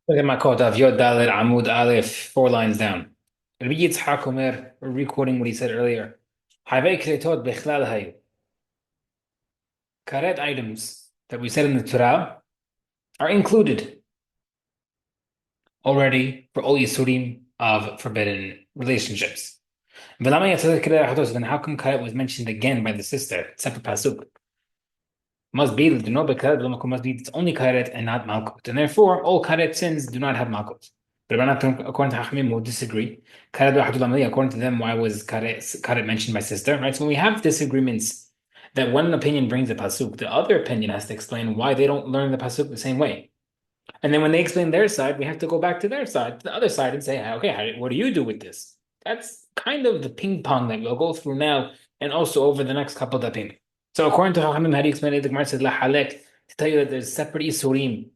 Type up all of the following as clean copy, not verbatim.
Look at Makkot Daf, Yod Dalet Amud Aleph, 4 lines down. Rabbi Yitzhak Omer, we're recording what he said earlier. Havei kretot bechlal hayu. Karet items that we said in the Torah are included already for all Yisurim of forbidden relationships. V'lama yatzad karet achatos, then how come karet was mentioned again by the sister? Separate pasuk. Must be the no karet must be it's only karet and not malkut, and therefore all karet sins do not have malkut. But according to Hachamim, will disagree. According to them, why was karet mentioned by sister? Right. So when we have disagreements, that one opinion brings the pasuk, the other opinion has to explain why they don't learn the pasuk the same way. And then when they explain their side, we have to go back to their side, to the other side, and say, okay, what do you do with this? That's kind of the ping pong that we'll go through now, and also over the next couple of ping. So according to Chachamim, how do you explain it? The Gemara says, La halek, to tell you that there's separate isurim.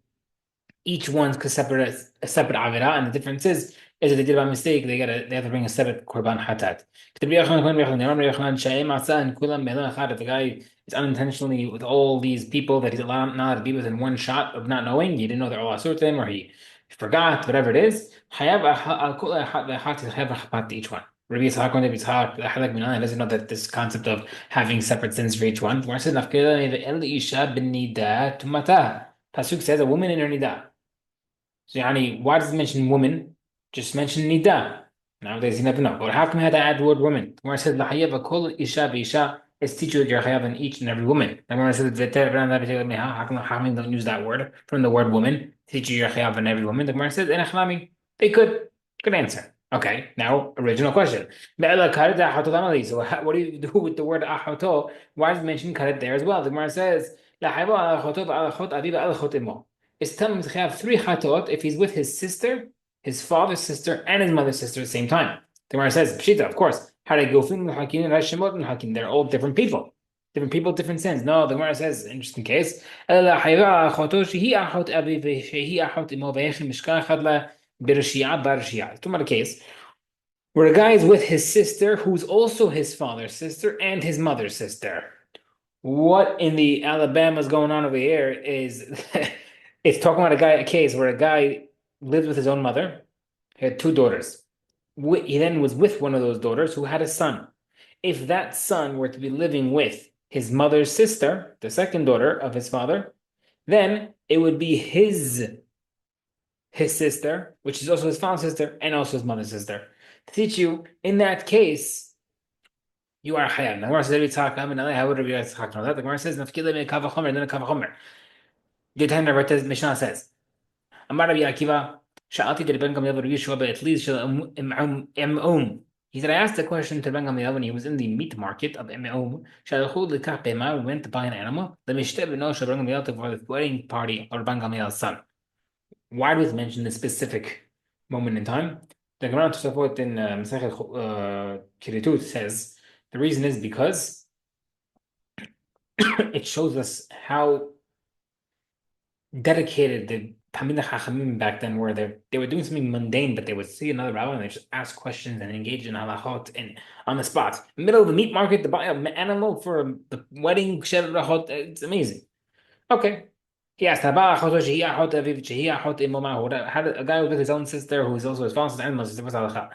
Each one's a separate avera, and the difference is that they did by mistake, they have to bring a separate korban hatat. If the guy is unintentionally with all these people that he's allowed not to be within one shot of not knowing, he didn't know they're all asurtim, or he forgot, whatever it is, each one. Rabbi Yitzhak, when Rabbi Yitzhak, doesn't know that this concept of having separate sins for each one. Pasuk says a woman in her nidah. So, yani, why does it mention woman? Just mention nida. Nowadays, you never know. But how come I had to add the word woman? Where I said, "Lahayev kol isha v'isha," is teach you that you're chayav in each and every woman. And when I said, how come Hamim don't use that word from the word woman? Teach you you're chayav in every woman. The Gemara says, they could. Good answer. Okay, now, original question. So, what do you do with the word achoto? Why is it mentioned karet there as well? The Gemara says, is telling him to have 3 chatot if he's with his sister, his father's sister, and his mother's sister at the same time. The Gemara says, Pshita, of course. They're all different people. Different people, different sins. No, the Gemara says, interesting case. Talking about a case where a guy is with his sister, who's also his father's sister and his mother's sister. What in the Alabama's going on over here is it's talking about a case where a guy lived with his own mother. He had 2 daughters. He then was with one of those daughters who had a son. If that son were to be living with his mother's sister, the second daughter of his father, then it would be his sister, which is also his father's sister and also his mother's sister. To teach you, in that case, you are chayav. The Gemara says, how would Rabbi Yitzchak know that? The Gemara says, "Nafkile me kavachomer, then a kavachomer." The Tanya Mishnah says, "Amar Rabbi Akiva, sha'alti to Ben Gamliel Rabbi Yeshua be'etliz shel Em'um." He said, I asked a question to Ben Gamliel when he was in the meat market of Em'um. Sha'alchud lekach bema, we went to buy an animal. The mishteh b'no shel Ben Gamliel for the wedding party of Ben Gamliel's son. Why do we mention this specific moment in time? The Gemara Tosafot in Masechet Kiritut says the reason is because it shows us how dedicated the Talmidei Chachamim back then were. They were doing something mundane, but they would see another rabbi and they just ask questions and engage in halachot and on the spot. Middle of the meat market to buy an animal for the wedding, it's amazing. Okay. He asked, how did a guy with his own sister who is also his father's animal sister, what's halacha?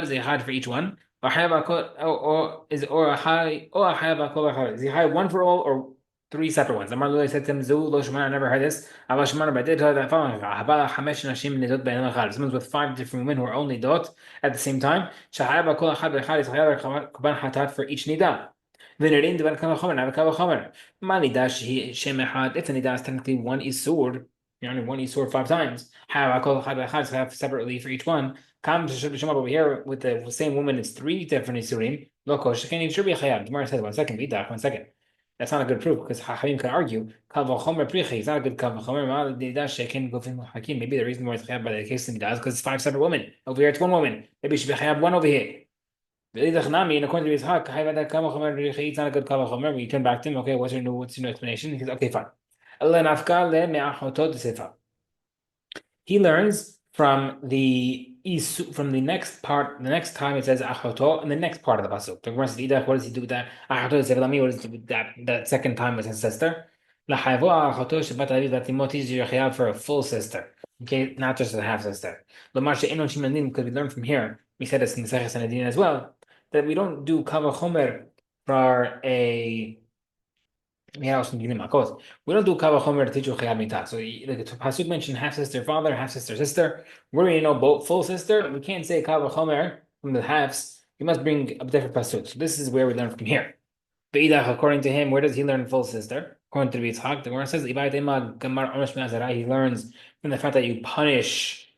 Is he hide for each one? Is he hide one for all or 3 separate ones? Amar Lulay said to him, I never heard this. But I did hear that following. Someone's with 5 different women who are only dot at the same time. For each nidah. Venerin devan kavachomer, not a kavachomer. Manida if the nidah is technically one isur, you're only one isur 5 times. Have separately for each one. Come to over here with the same woman, it's 3 different isurim. Loko shekeni should be chayav. Gemara said 1 second. Vidach 1 second. That's not a good proof because Hachamim can argue kavachomer prichi. It's not a good kavachomer. Maybe the reason why it's chayav by the case of nidah is because it's 5 separate women. Over here it's 1 woman. Maybe it should be chayav 1 over here. And according to Yitzhak, it's not a good kavachomer. We turn back to him. Okay, what's your new explanation? He says, okay, fine. He learns from the next part. The next time it says achoto, and the next part of the pasuk. The Gemara says, what does he do with that? Achoto is what does he do with that? That second time with his sister. Teaches you for a full sister. Okay, not just a half sister. Because we learn from here, we said this in the Sechah Sanhedrin as well, that we don't do kava chomer for a yeah, also in Makkot. We don't do kava chomer to teach you chayad mitah. So the pasuk mentioned half sister father, half sister sister. Where we know both full sister, we can't say kava chomer from the halves. You must bring a different pasuk. So this is where we learn from here. Beidach, according to him, where does he learn full sister? According to the Yitzhak, the Gemara says, he learns from the fact that you punish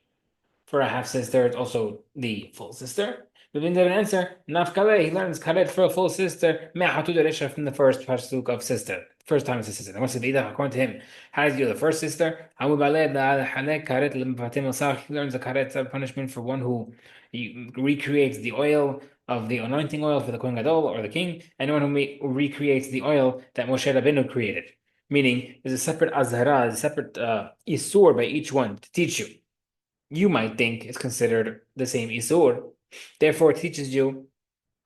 for a half sister, it's also the full sister. Within the answer, Nafkale, he learns karet for a full sister, from the first pasuk of sister. First time it's a sister. And what's the Vedah? According to him, how does he do the first sister? He learns the karet punishment for one who recreates the oil of the anointing oil for the Kohen Gadol or the king, and one who recreates the oil that Moshe Rabbeinu created. Meaning, there's a separate azhara, a separate isur by each one to teach you. You might think it's considered the same isur, therefore it teaches you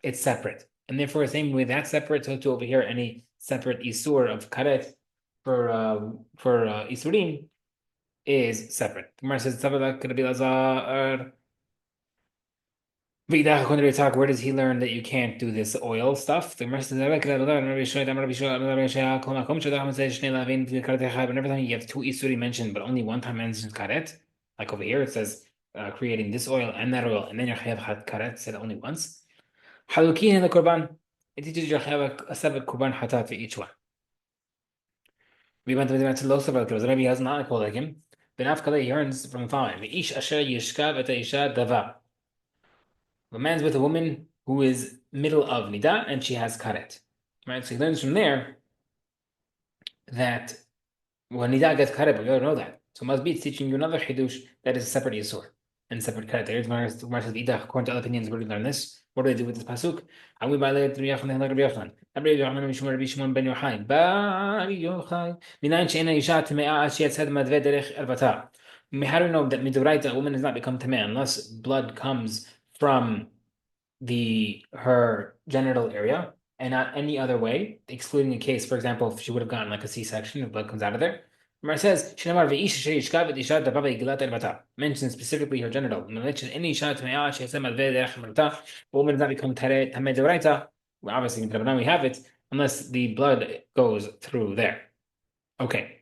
it's separate, and therefore the same way that's separate, so to over here any separate isur of karet for isurim is separate. The Gemara says could be lazar. Where does he learn that you can't do this oil stuff? The Gemara says every time you have two isuri mentioned, but only one time mentions karet. Like over here, it says creating this oil and that oil, and then your chayav had karet said only once. Halukin in the korban, it teaches your chayav a separate korban hatat for each one. We went to the low separate because maybe he has not called like him. Benafkale he earns from the following: Ish asher yishkav et isha dava. A man's with a woman who is middle of nida and she has karet. Right? So he learns from there that when nida gets karet, but you don't know that. So must be teaching you another chidush that is a separate yisur and separate karet. There's Gemara says Idach, according to other opinions, where do we learn this? What do they do with this pasuk? And we violate Rabbi Yochanan like Rabbi Yochanan. Rabbi Yochanan Mishmar Rabbi Shimon ben Yochai. Bar Yochai. Minayin she'ena isha tame'a as she'etzed madve derech ervata. How do we know that midoraita a woman does not become tamei unless blood comes from her genital area and not any other way, excluding a case, for example, if she would have gotten like a C-section, if blood comes out of there. Remember, it says, mentions specifically her genital. A woman does not become tamei d'oraita. Well, obviously, we have it, unless the blood goes through there. Okay.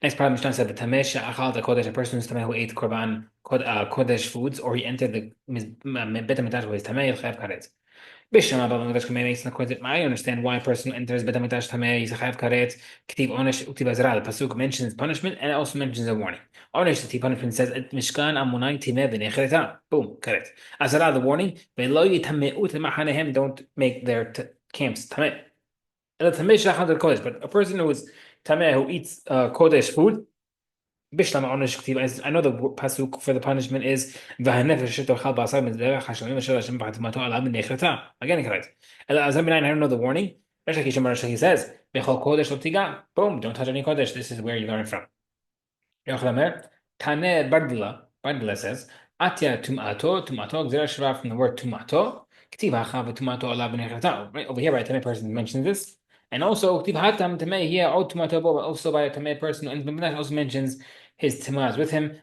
Next part of Mishnah said the tamei she'achal the kodesh, a person who's tamei who ate korban kodesh foods, or he entered the bet hamikdash who is tamei chayav karet. Bisham above hamikdash kamei makes an according. I understand why a person who enters bet hamikdash tamei is chayav karet. K'tiv onesh uktiv azra. The pasuk mentions punishment and it also mentions a warning. Onesh the punishment says et mishkan amunai timeh v'nechreta. Boom, karet. Azra the warning. Ve'lo yitameu t'machanehem. Don't make their camps tamei. But a person who is tameh who eats kodesh food, I know the pasuk for the punishment is again correct. I don't know the warning. He says, boom, don't touch any kodesh. This is where you learn from. Tane Bardila says, Atya tumato gzera shva from the word tumato. Right over here, right? Tame person mentions this. And also, Hatam Tameh here, also by a Tameh person, and also mentions his Tamaz with him.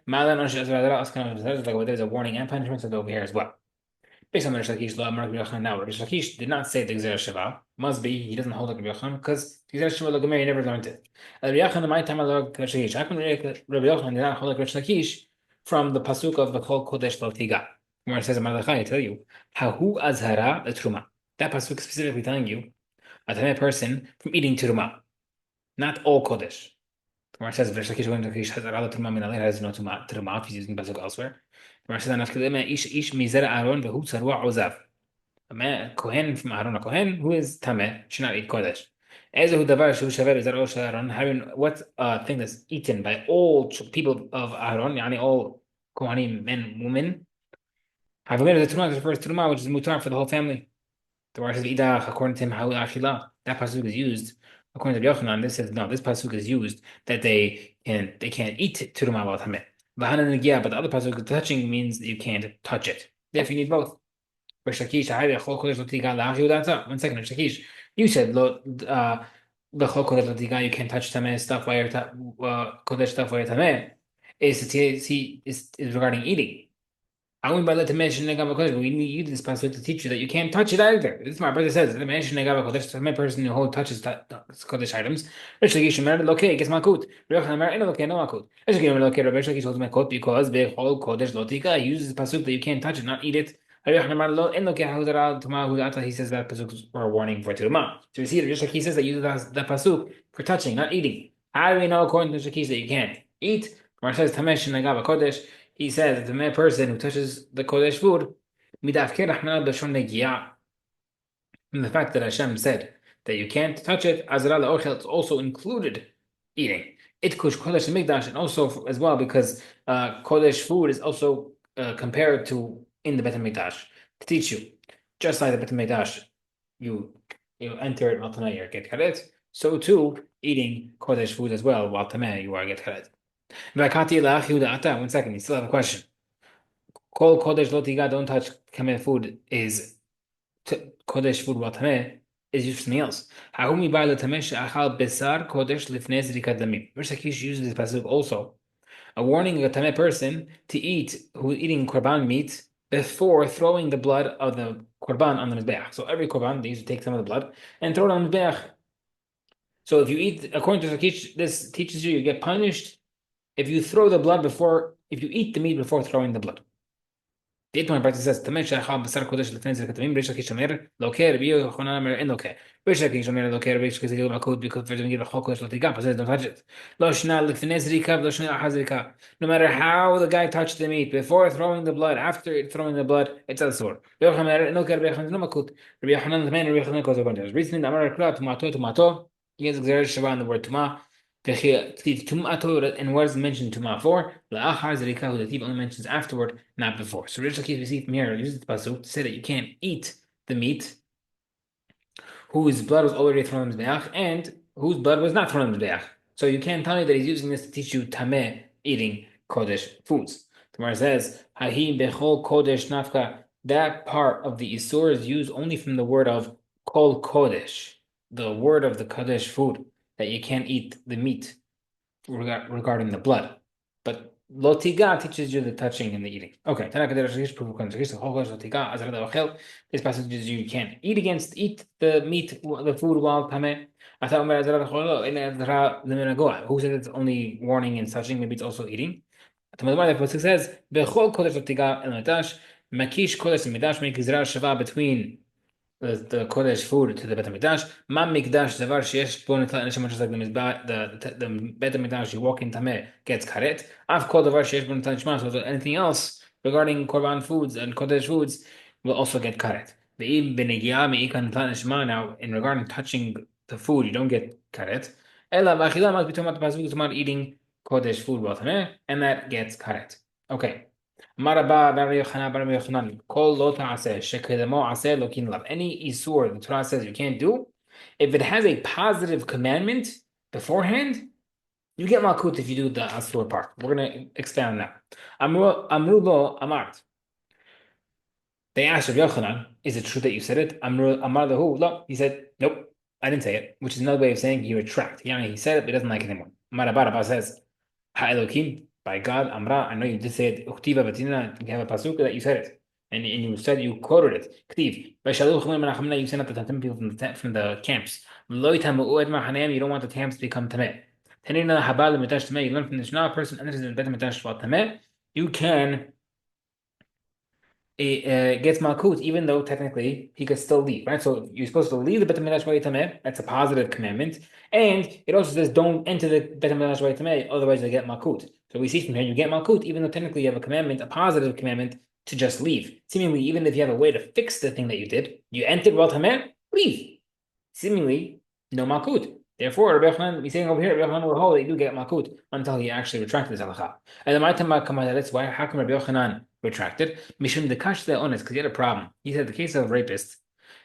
There's a warning and punishment over here as well. Based on Rish Lakish law, Rabbi Yochanan now, Rish Lakish did not say the Gzera Sheva. Must be he doesn't hold like Rabbi Yochanan because Gzera Sheva Lagomer he never learned it. Rabbi Yochanan my time like Rish Lakish. How come Rabbi Yochanan did not hold like Rish Lakish from the pasuk of the Kol Kodesh Lo Tiga? Where it says I tell you, Hahu Azhara the Truma. That pasuk specifically telling you a tamei person from eating teruma, not all kodesh. The Gemara says Rish Lakish has other teruma min alei has no teruma if he's using pasuk elsewhere. The Gemara says anafkilema ish mizera Aaron vehu tzarua ozav. A man kohen from Aaron, a kohen who is tamei should not eat kodesh. Ezehu davar shu shaver zar osh Aaron. Having what thing that's eaten by all people of Aaron, yani all kohanim men women. Have a the teruma the first teruma which is mutar for the whole family. The Gemara says, "Idach." According to him, how achila that pasuk is used. According to Yochanan, this says no. This pasuk is used that they can't eat teruma al tameh. But the other pasuk touching means that you can't touch it. Therefore, you need both. One second, Rish Lakish, you said b'chol kodesh l'tiga, you can't touch tameh stuff while you're kodesh stuff while you're tameh, is regarding eating. I went by let the mention Negava Kodesh, but we need you this passage to teach you that you can't touch it either. This is my brother says the mention Negava Kodesh, the person who touches Kodesh items. Rish Lakish Mer Loke gets Makut. Rech Mer in Loke no Makut. Rish Lakish Loke Rish Lakish holds Makut because Bechol Kodesh Lotika uses the pasuk that you can't touch it, not eat it. Rech Mer Lo in Loke Hudara Tuma Hudata. He says that pasuk are a warning for Tuma. So we see Rish Lakish says that uses the pasuk for touching, not eating. How do we know according to Rish Lakish that you can't eat? Mar says Tamesh Negava Kodesh. He says that the person who touches the Kodesh food, from the fact that Hashem said that you can't touch it, Azra la'ochel, it's also included eating. Itkush Kodesh Mikdash, and also as well because Kodesh food is also compared to in the Bet HaMikdash to teach you. Just like the Bet HaMikdash, you enter it while tameh, you get karet. So too, eating Kodesh food as well while tameh, you are get karet. 1 second, you still have a question. Kol Kodesh lo tiga, don't touch kameh food is Kodesh food while tameh is used for something else. Hahumi ba tameh she'achal besar Kodesh lifnei zrikat damim. Rish Lakish uses this pasuk also, a warning of a tameh person to eat who is eating korban meat before throwing the blood of the korban on the mizbeach. So every korban they used to take some of the blood and throw it on the mizbeach. So if you eat, according to Lakish, this teaches you get punished if you throw the blood before, if you eat the meat before throwing the blood. The eighth one practice says, "Tamen shachal b'sar kodesh l'fnei zikatamim b'rish lakish omer loker Rabbi Yochanan omer en loker b'rish lakish omer loker Rabbi Yochanan zikil makod because for doing it b'chol kodesh l'tigam says don't touch it lo shna l'fnei zrika lo shna achaz zrika." No matter how the guy touched the meat before throwing the blood, after throwing the blood, it's a sword. Rabbi Yochanan en loker Rabbi Yochanan no makod Rabbi Yochanan l'fnei Rabbi Yochanan goes over there. Recently, the Amar Kra tomato. He has exerted Shabbat on the word tuma. And what is mentioned tuma for? La'achar zrika, who the thief only mentions afterward, not before. So Rish Lakish we see from here uses the pasuk to say that you can't eat the meat whose blood was already thrown in the mizbeach and whose blood was not thrown in the mizbeach. So you can't tell me that he's using this to teach you tameh eating kodesh foods. The Gemara says, "Hahi bechol kodesh nafka." That part of the isur is used only from the word of kol kodesh, the word of the kodesh food, that you can't eat the meat regarding the blood. But lotiga teaches you the touching and the eating. Okay, this passage teaches you can't eat the meat, the food while tameh. Who said it's only warning and touching? Maybe it's also eating. The pasuk says, "Bechol kodesh lotiga el metash makish kodesh and medash make gzera shava between the Kodesh food to the Bet HaMikdash. Mam Mikdash Zavar Sheyesh Bo Nitlat Neshama, just like the Bet HaMikdash, you walk in Tameh gets karet. Av Kol Davar Sheyesh Bo Nitlat Neshama, so anything else regarding Korban foods and Kodesh foods will also get karet. Ve'im Benegia Me'ika Nitlat Neshama, now in regarding touching the food, you don't get karet. Ela B'achila must be talking about the pasuk eating Kodesh food while Tameh, and that gets karet. Okay. Any isur the Torah says you can't do, if it has a positive commandment beforehand, you get malkut if you do the asur part. We're going to expand on that. Amru lo amart. They asked Rabbi Yochanan, "Is it true that you said it?" Amar lahu, no. He said, "Nope, I didn't say it," which is another way of saying he retract. He said it, but he doesn't like it anymore. Amar Abba says, "Ha'elokim." By God, Amra, I know you did say it. Uchtiva batina, you have a pasuk that you said it, and you said you quoted it. Ktiv. You sent out the people from the camps. You don't want the camps to become tameh. Tanina habal mitash tameh. You learn from the Mishnah, a person enters in bet mitash tameh. You can gets malkut, even though technically he could still leave, right? So you're supposed to leave the Bet HaMikdash tameh. That's a positive commandment, and it also says don't enter the Bet HaMikdash tameh, otherwise you get malkut. So we see from here you get malkut, even though technically you have a commandment, a positive commandment to just leave. Seemingly, even if you have a way to fix the thing that you did, you entered while tameh, leave. Seemingly, no malkut. Therefore, Rabbi Yochanan, we saying over here, Rabbi Yochanan will hold that you do get malkut until he actually retracted his halacha. And the Ma'atama, that's why, how come Rabbi Yochanan retracted? Mishum dekash the honest, because he had a problem. He said the case of a rapist,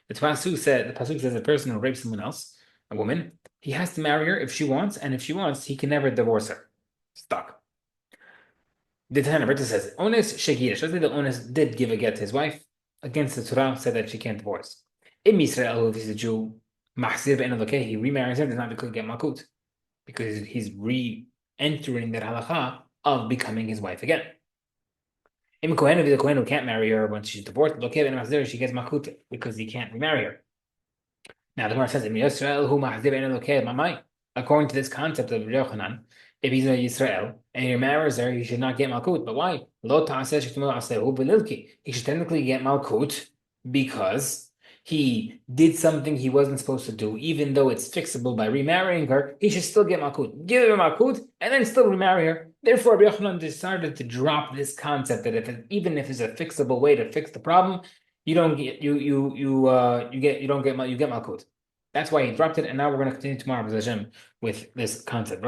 the pasuk says a person who rapes someone else, a woman, he has to marry her if she wants, and if she wants, he can never divorce her. Stuck. The Tana says, Ones Shagirish. Let's say the Ones did give a get to his wife against the Torah, said that she can't divorce. Im Israel, if he's a Jew, Mahsib and okay, he remarries her, does not get Malkut because he's re-entering that halacha of becoming his wife again. Im Kohen, if the Kohen who can't marry her once she's divorced, she gets Malkut because he can't remarry her. Now the Gemara says, "Im Yisrael hu mahzib ein elokei mamai." According to this concept of Yochanan, if he's a Yisrael and he marries her, he should not get Malkut. But why? Lo ta'aseh shektumu asehu b'lilki. He should technically get Malkut because he did something he wasn't supposed to do, even though it's fixable by remarrying her. He should still get Malkut. Give him Malkut and then still remarry her. Therefore, Yochanan decided to drop this concept that even if it's a fixable way to fix the problem, you don't get you don't get you get Malkut. That's why he dropped it, and now we're going to continue tomorrow with this concept.